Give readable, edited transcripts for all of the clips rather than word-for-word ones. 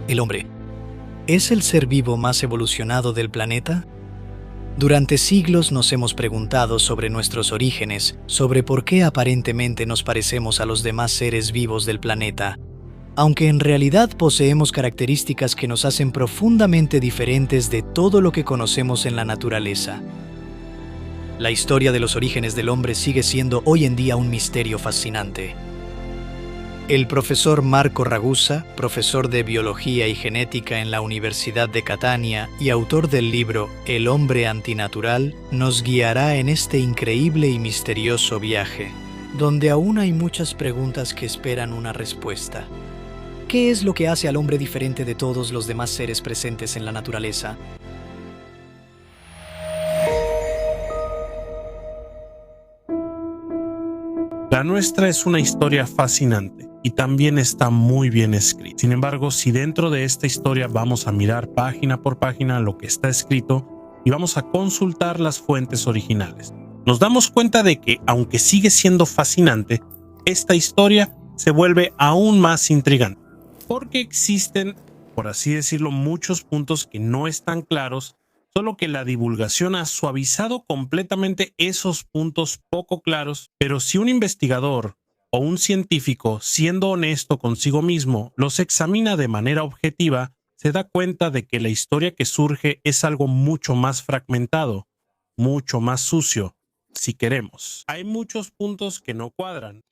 El hombre, ¿es el ser vivo más evolucionado del planeta? Durante siglos nos hemos preguntado sobre nuestros orígenes, sobre por qué aparentemente nos parecemos a los demás seres vivos del planeta, aunque en realidad poseemos características que nos hacen profundamente diferentes de todo lo que conocemos en la naturaleza. La historia de los orígenes del hombre sigue siendo hoy en día un misterio fascinante. El profesor Marco Ragusa, profesor de Biología y Genética en la Universidad de Catania y autor del libro El hombre antinatural, nos guiará en este increíble y misterioso viaje, donde aún hay muchas preguntas que esperan una respuesta. ¿Qué es lo que hace al hombre diferente de todos los demás seres presentes en la naturaleza? La nuestra es una historia fascinante y también está muy bien escrita. Sin embargo, si dentro de esta historia vamos a mirar página por página lo que está escrito y vamos a consultar las fuentes originales, nos damos cuenta de que, aunque sigue siendo fascinante, esta historia se vuelve aún más intrigante, porque existen, por así decirlo, muchos puntos que no están claros, solo que la divulgación ha suavizado completamente esos puntos poco claros. Pero si un investigador o un científico, siendo honesto consigo mismo, los examina de manera objetiva, se da cuenta de que la historia que surge es algo mucho más fragmentado, mucho más sucio, si queremos. Hay muchos puntos que no cuadran.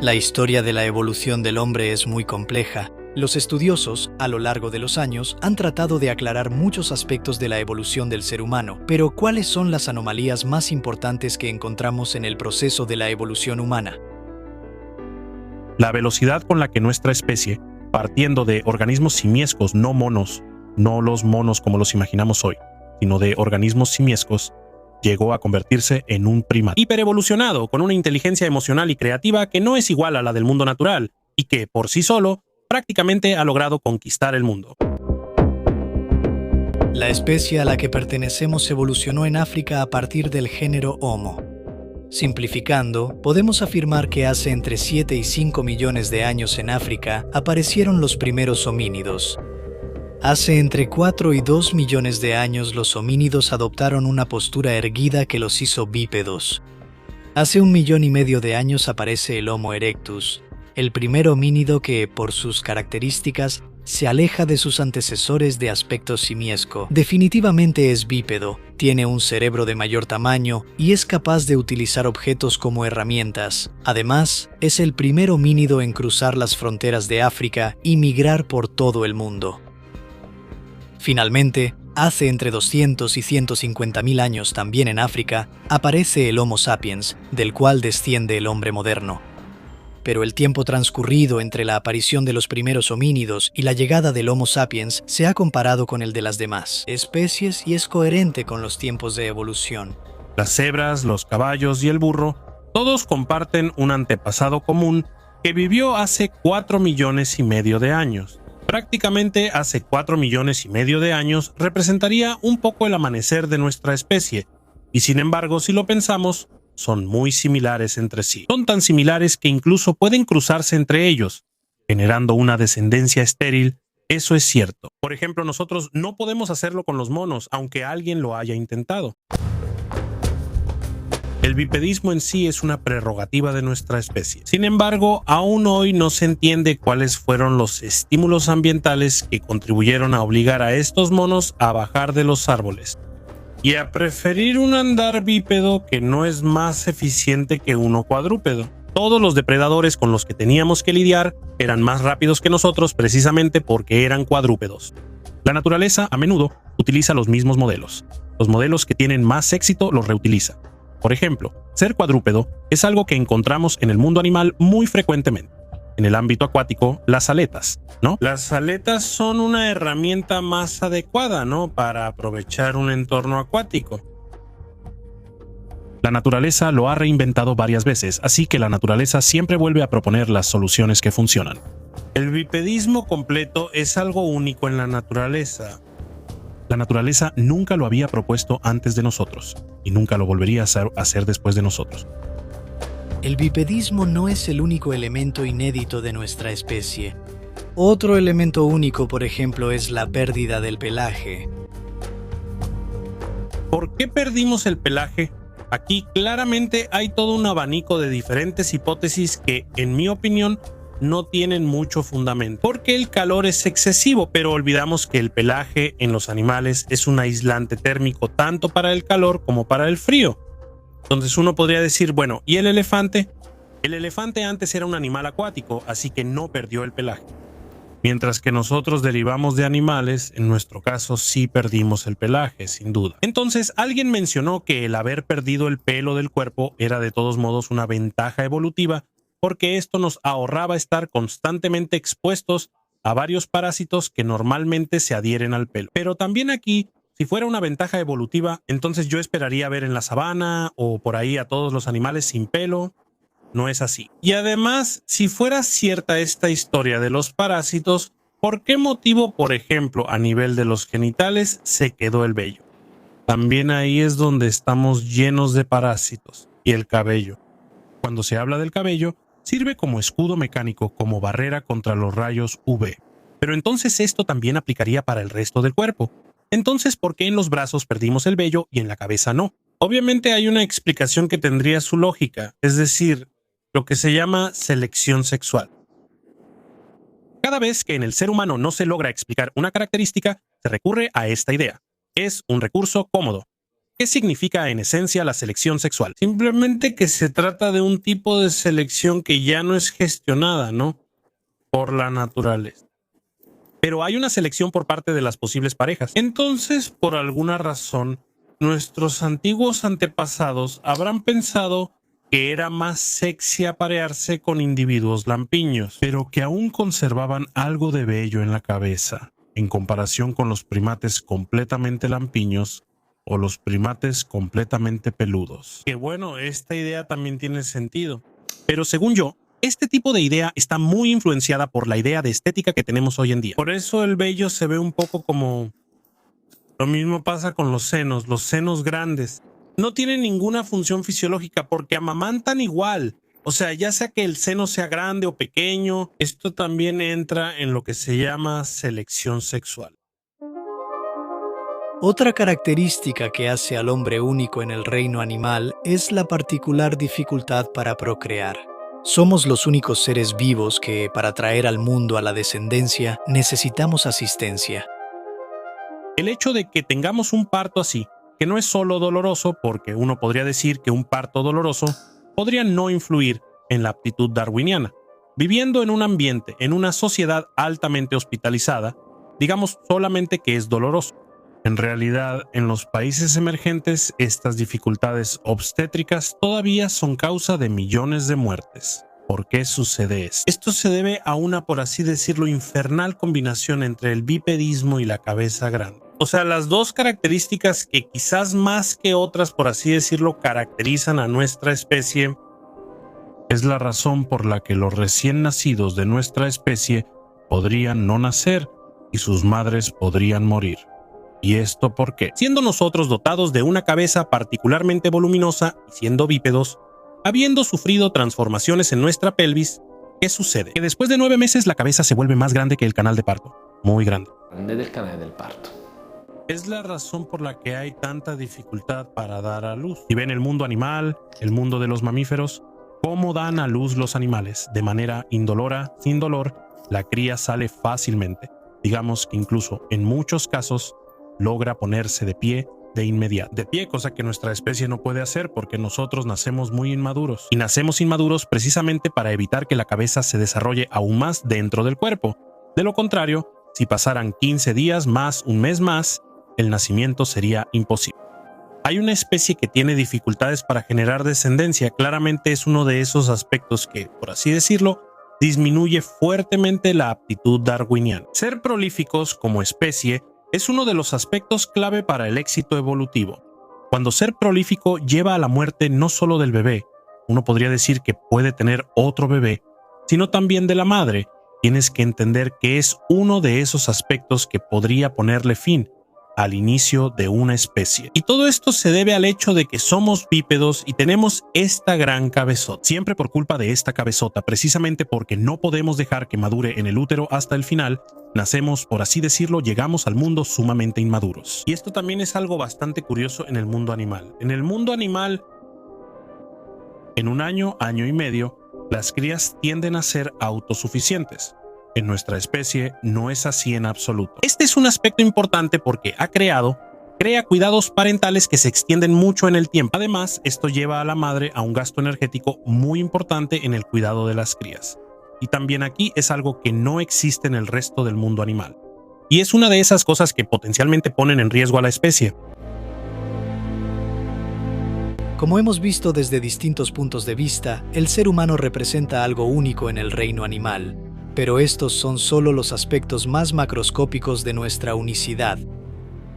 La historia de la evolución del hombre es muy compleja. Los estudiosos, a lo largo de los años, han tratado de aclarar muchos aspectos de la evolución del ser humano, pero ¿cuáles son las anomalías más importantes que encontramos en el proceso de la evolución humana? La velocidad con la que nuestra especie, partiendo de organismos simiescos, no monos, no los monos como los imaginamos hoy, sino de organismos simiescos, llegó a convertirse en un primate hiperevolucionado, con una inteligencia emocional y creativa que no es igual a la del mundo natural, y que, por sí solo, prácticamente ha logrado conquistar el mundo. La especie a la que pertenecemos evolucionó en África a partir del género Homo. Simplificando, podemos afirmar que hace entre 7 y 5 millones de años en África aparecieron los primeros homínidos. Hace entre 4 y 2 millones de años los homínidos adoptaron una postura erguida que los hizo bípedos. Hace 1,5 millones de años aparece el Homo erectus, el primer homínido que, por sus características, se aleja de sus antecesores de aspecto simiesco. Definitivamente es bípedo, tiene un cerebro de mayor tamaño y es capaz de utilizar objetos como herramientas. Además, es el primer homínido en cruzar las fronteras de África y migrar por todo el mundo. Finalmente, hace entre 200 y 150.000 años también en África, aparece el Homo sapiens, del cual desciende el hombre moderno. Pero el tiempo transcurrido entre la aparición de los primeros homínidos y la llegada del Homo sapiens se ha comparado con el de las demás especies y es coherente con los tiempos de evolución. Las cebras, los caballos y el burro, todos comparten un antepasado común que vivió hace 4,5 millones de años. Prácticamente hace 4,5 millones de años representaría un poco el amanecer de nuestra especie, y sin embargo, si lo pensamos, son muy similares entre sí. Son tan similares que incluso pueden cruzarse entre ellos, generando una descendencia estéril. Eso es cierto. Por ejemplo, nosotros no podemos hacerlo con los monos, aunque alguien lo haya intentado. El bipedismo en sí es una prerrogativa de nuestra especie. Sin embargo, aún hoy no se entiende cuáles fueron los estímulos ambientales que contribuyeron a obligar a estos monos a bajar de los árboles y a preferir un andar bípedo que no es más eficiente que uno cuadrúpedo. Todos los depredadores con los que teníamos que lidiar eran más rápidos que nosotros precisamente porque eran cuadrúpedos. La naturaleza a menudo utiliza los mismos modelos. Los modelos que tienen más éxito los reutiliza. Por ejemplo, ser cuadrúpedo es algo que encontramos en el mundo animal muy frecuentemente. En el ámbito acuático, las aletas, ¿no? Las aletas son una herramienta más adecuada, ¿no?, para aprovechar un entorno acuático. La naturaleza lo ha reinventado varias veces, así que la naturaleza siempre vuelve a proponer las soluciones que funcionan. El bipedismo completo es algo único en la naturaleza. La naturaleza nunca lo había propuesto antes de nosotros, y nunca lo volvería a hacer después de nosotros. El bipedismo no es el único elemento inédito de nuestra especie. Otro elemento único, por ejemplo, es la pérdida del pelaje. ¿Por qué perdimos el pelaje? Aquí claramente hay todo un abanico de diferentes hipótesis que, en mi opinión, no tienen mucho fundamento. Porque el calor es excesivo, pero olvidamos que el pelaje en los animales es un aislante térmico tanto para el calor como para el frío. Entonces uno podría decir, bueno, ¿y el elefante? El elefante antes era un animal acuático, así que no perdió el pelaje. Mientras que nosotros derivamos de animales, en nuestro caso sí perdimos el pelaje, sin duda. Entonces, alguien mencionó que el haber perdido el pelo del cuerpo era de todos modos una ventaja evolutiva, porque esto nos ahorraba estar constantemente expuestos a varios parásitos que normalmente se adhieren al pelo. Pero también aquí, si fuera una ventaja evolutiva, entonces yo esperaría ver en la sabana o por ahí a todos los animales sin pelo. No es así. Y además, si fuera cierta esta historia de los parásitos, ¿por qué motivo, por ejemplo, a nivel de los genitales se quedó el vello? También ahí es donde estamos llenos de parásitos. Y el cabello. Cuando se habla del cabello, sirve como escudo mecánico, como barrera contra los rayos UV. Pero entonces esto también aplicaría para el resto del cuerpo. Entonces, ¿por qué en los brazos perdimos el vello y en la cabeza no? Obviamente hay una explicación que tendría su lógica, es decir, lo que se llama selección sexual. Cada vez que en el ser humano no se logra explicar una característica, se recurre a esta idea. Es un recurso cómodo. ¿Qué significa en esencia la selección sexual? Simplemente que se trata de un tipo de selección que ya no es gestionada, ¿no? Por la naturaleza. Pero hay una selección por parte de las posibles parejas. Entonces, por alguna razón, nuestros antiguos antepasados habrán pensado que era más sexy aparearse con individuos lampiños, pero que aún conservaban algo de vello en la cabeza, en comparación con los primates completamente lampiños o los primates completamente peludos. Que bueno, esta idea también tiene sentido. Pero según yo, este tipo de idea está muy influenciada por la idea de estética que tenemos hoy en día. Por eso el vello se ve un poco como... Lo mismo pasa con los senos grandes. No tienen ninguna función fisiológica porque amamantan igual. O sea, ya sea que el seno sea grande o pequeño, esto también entra en lo que se llama selección sexual. Otra característica que hace al hombre único en el reino animal es la particular dificultad para procrear. Somos los únicos seres vivos que, para traer al mundo a la descendencia, necesitamos asistencia. El hecho de que tengamos un parto así, que no es solo doloroso, porque uno podría decir que un parto doloroso podría no influir en la aptitud darwiniana. Viviendo en un ambiente, en una sociedad altamente hospitalizada, digamos solamente que es doloroso. En realidad, en los países emergentes, estas dificultades obstétricas todavía son causa de millones de muertes. ¿Por qué sucede esto? Esto se debe a una, por así decirlo, infernal combinación entre el bipedismo y la cabeza grande. O sea, las dos características que quizás más que otras, por así decirlo, caracterizan a nuestra especie, es la razón por la que los recién nacidos de nuestra especie podrían no nacer y sus madres podrían morir. ¿Y esto por qué? Siendo nosotros dotados de una cabeza particularmente voluminosa y siendo bípedos, habiendo sufrido transformaciones en nuestra pelvis, ¿qué sucede? Que después de 9 meses la cabeza se vuelve más grande que el canal de parto. Muy grande. Grande del canal del parto. Es la razón por la que hay tanta dificultad para dar a luz. Si ven el mundo animal, el mundo de los mamíferos, ¿cómo dan a luz los animales? De manera indolora, sin dolor, la cría sale fácilmente. Digamos que incluso en muchos casos logra ponerse de pie de inmediato. De pie, cosa que nuestra especie no puede hacer porque nosotros nacemos muy inmaduros. Y nacemos inmaduros precisamente para evitar que la cabeza se desarrolle aún más dentro del cuerpo. De lo contrario, si pasaran 15 días más, un mes más, el nacimiento sería imposible. Hay una especie que tiene dificultades para generar descendencia. Claramente es uno de esos aspectos que, por así decirlo, disminuye fuertemente la aptitud darwiniana. Ser prolíficos como especie es uno de los aspectos clave para el éxito evolutivo. Cuando ser prolífico lleva a la muerte no solo del bebé, uno podría decir que puede tener otro bebé, sino también de la madre. Tienes que entender que es uno de esos aspectos que podría ponerle fin, al inicio de una especie. Y todo esto se debe al hecho de que somos bípedos y tenemos esta gran cabezota. Siempre por culpa de esta cabezota, precisamente porque no podemos dejar que madure en el útero hasta el final, nacemos, por así decirlo, llegamos al mundo sumamente inmaduros. Y esto también es algo bastante curioso en el mundo animal. En el mundo animal, en un año, año y medio, las crías tienden a ser autosuficientes. En nuestra especie no es así en absoluto. Este es un aspecto importante porque crea cuidados parentales que se extienden mucho en el tiempo. Además, esto lleva a la madre a un gasto energético muy importante en el cuidado de las crías. Y también aquí es algo que no existe en el resto del mundo animal. Y es una de esas cosas que potencialmente ponen en riesgo a la especie. Como hemos visto desde distintos puntos de vista, el ser humano representa algo único en el reino animal. Pero estos son solo los aspectos más macroscópicos de nuestra unicidad.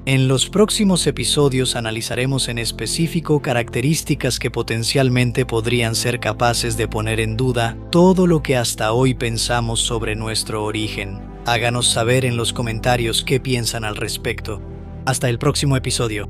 En los próximos episodios analizaremos en específico características que potencialmente podrían ser capaces de poner en duda todo lo que hasta hoy pensamos sobre nuestro origen. Háganos saber en los comentarios qué piensan al respecto. Hasta el próximo episodio.